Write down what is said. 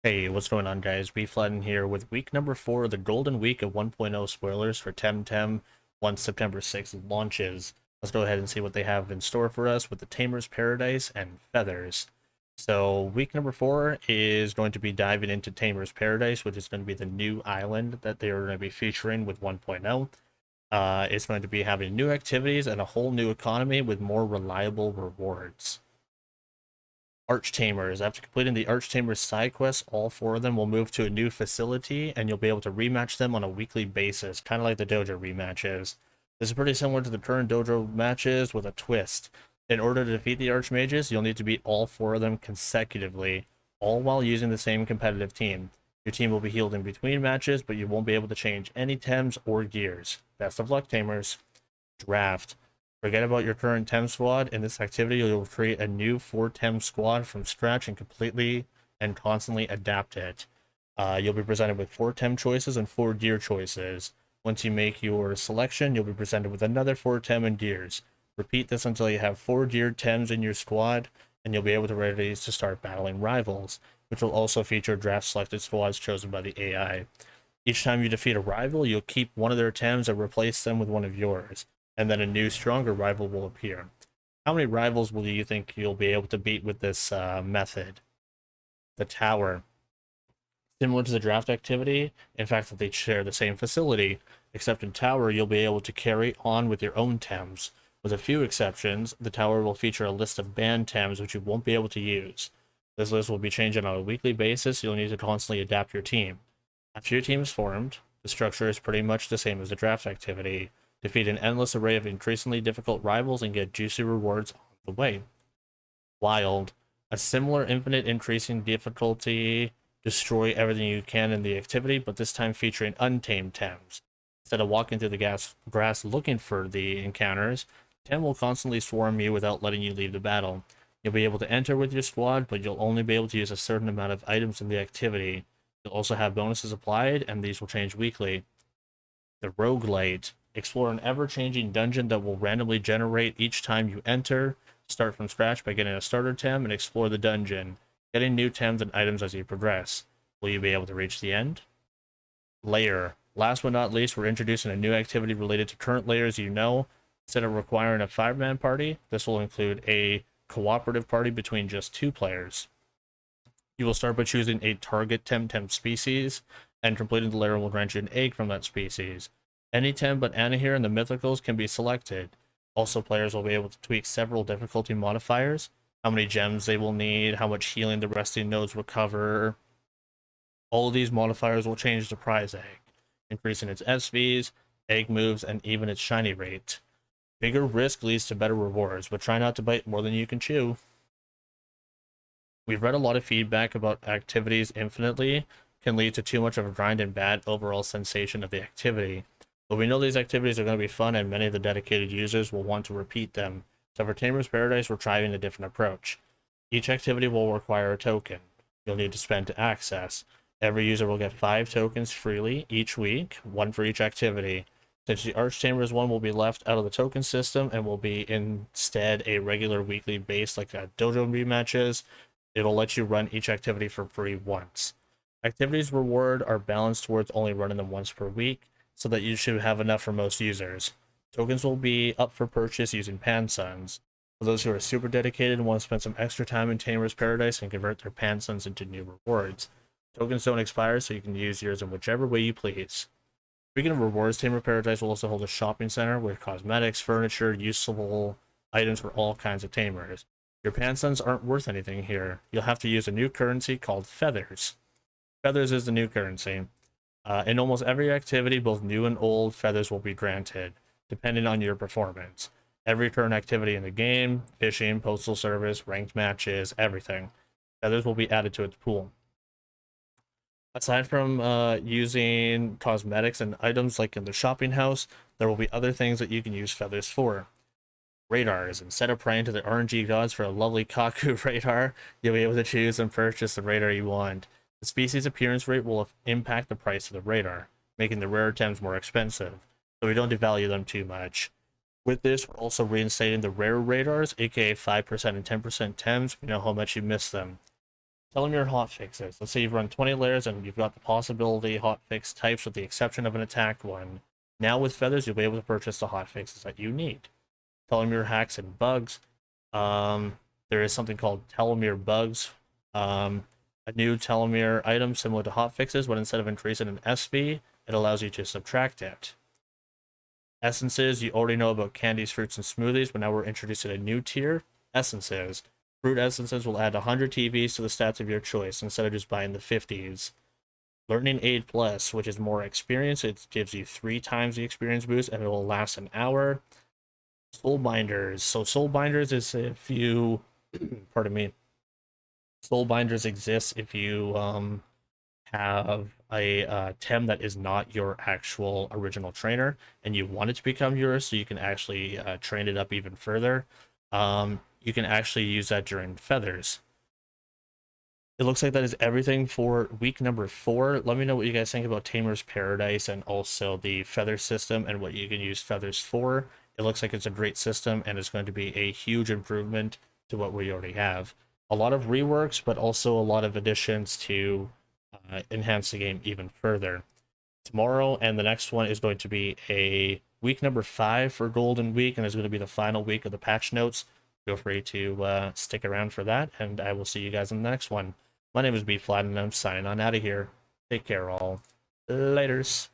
Hey, what's going on, guys? Bflattened here with week number 4, the golden week of 1.0 spoilers for TemTem once September 6th launches. Let's go ahead and see what they have in store for us with the Tamers Paradise and Feathers. So week number 4 is going to be diving into Tamers Paradise, which is going to be the new island that they are going to be featuring with 1.0. It's going to be having new activities and a whole new economy with more reliable rewards. Archtamers. After completing the Archtamers side quests, all 4 of them will move to a new facility, and you'll be able to rematch them on a weekly basis, kind of like the dojo rematches. This is pretty similar to the current dojo matches with a twist. In order to defeat the Archmages, you'll need to beat all 4 of them consecutively, all while using the same competitive team. Your team will be healed in between matches, but you won't be able to change any Tems or gears. Best of luck, Tamers. Draft. Forget about your current Tem squad. In this activity, you'll create a new 4 Tem squad from scratch and completely and constantly adapt it. You'll be presented with 4 Tem choices and 4 gear choices. Once you make your selection, you'll be presented with another 4 Tem and gears. Repeat this until you have 4 geared Tems in your squad, and you'll be able to ready to start battling rivals, which will also feature draft selected squads chosen by the AI. Each time you defeat a rival, you'll keep one of their Tems and replace them with one of yours, and then a new, stronger rival will appear. How many rivals will you think you'll be able to beat with this method? The Tower. Similar to the draft activity, in fact that they share the same facility, except in Tower you'll be able to carry on with your own Tems. With a few exceptions, the Tower will feature a list of banned Tems which you won't be able to use. This list will be changing on a weekly basis, you'll need to constantly adapt your team. After your team is formed, the structure is pretty much the same as the draft activity. Defeat an endless array of increasingly difficult rivals and get juicy rewards on the way. Wild. A similar infinite increasing difficulty, destroy everything you can in the activity, but this time featuring untamed Tems. Instead of walking through the grass looking for the encounters, Tem will constantly swarm you without letting you leave the battle. You'll be able to enter with your squad, but you'll only be able to use a certain amount of items in the activity. You'll also have bonuses applied, and these will change weekly. The Roguelite. Explore an ever-changing dungeon that will randomly generate each time you enter. Start from scratch by getting a starter Tem and explore the dungeon, getting new Tems and items as you progress. Will you be able to reach the end? Layer. Last but not least, we're introducing a new activity related to current layers you know. Instead of requiring a 5-man party, this will include a cooperative party between just 2 players. You will start by choosing a target TemTem species, and completing the layer will grant you an egg from that species. Any Tem but Anahir and the Mythicals can be selected. Also, players will be able to tweak several difficulty modifiers, how many gems they will need, how much healing the resting nodes will cover. All of these modifiers will change the prize egg, increasing its SVs, egg moves, and even its shiny rate. Bigger risk leads to better rewards, but try not to bite more than you can chew. We've read a lot of feedback about activities infinitely can lead to too much of a grind and bad overall sensation of the activity. But we know these activities are going to be fun, and many of the dedicated users will want to repeat them. So for Tamers Paradise, we're trying a different approach. Each activity will require a token you'll need to spend to access. Every user will get 5 tokens freely each week, 1 for each activity. Since the Archtamers one will be left out of the token system and will be instead a regular weekly base like dojo rematches, it'll let you run each activity for free once. Activities reward are balanced towards only running them once per week, so that you should have enough for most users. Tokens will be up for purchase using Pansuns. For those who are super dedicated and want to spend some extra time in Tamers Paradise and convert their Pansuns into new rewards. Tokens don't expire, so you can use yours in whichever way you please. Speaking of rewards, Tamers Paradise will also hold a shopping center with cosmetics, furniture, usable items for all kinds of Tamers. Your Pansuns aren't worth anything here. You'll have to use a new currency called Feathers. Feathers is the new currency. In almost every activity, both new and old, feathers will be granted, depending on your performance. Every current activity in the game, fishing, postal service, ranked matches, everything. Feathers will be added to its pool. Aside from using cosmetics and items like in the shopping house, there will be other things that you can use feathers for. Radars. Instead of praying to the RNG gods for a lovely Kaku radar, you'll be able to choose and purchase the radar you want. The species appearance rate will impact the price of the radar, making the rare Tems more expensive, so we don't devalue them too much. With this, we're also reinstating the rare radars, aka 5% and 10% Tems. We know how much you miss them. Tell them your hotfixes. Let's say you've run 20 layers and you've got the possibility hotfix types with the exception of an attack one. Now with feathers, you'll be able to purchase the hotfixes that you need. Tell them your hacks and bugs. There is something called telomere bugs. A new telomere item similar to hotfixes, but instead of increasing an SV, it allows you to subtract it. Essences, you already know about candies, fruits, and smoothies, but now we're introducing a new tier, essences. Fruit essences will add 100 TVs to the stats of your choice instead of just buying the 50s. Learning Aid Plus, which is more experience, it gives you 3 times the experience boost and it will last an hour. Soul Binders. So Soul Binders is if you, pardon me, Soul Binders exists if you have a Tem that is not your actual original trainer and you want it to become yours so you can actually train it up even further. You can actually use that during feathers. It looks like that is everything for week number 4. Let me know what you guys think about Tamers Paradise and also the feather system and what you can use feathers for. It looks like it's a great system and it's going to be a huge improvement to what we already have. A lot of reworks, but also a lot of additions to enhance the game even further. Tomorrow and the next one is going to be a week number 5 for Golden Week, and it's going to be the final week of the patch notes. Feel free to stick around for that, and I will see you guys in the next one. My name is Bflattened, and I'm signing on out of here. Take care, all. Laters.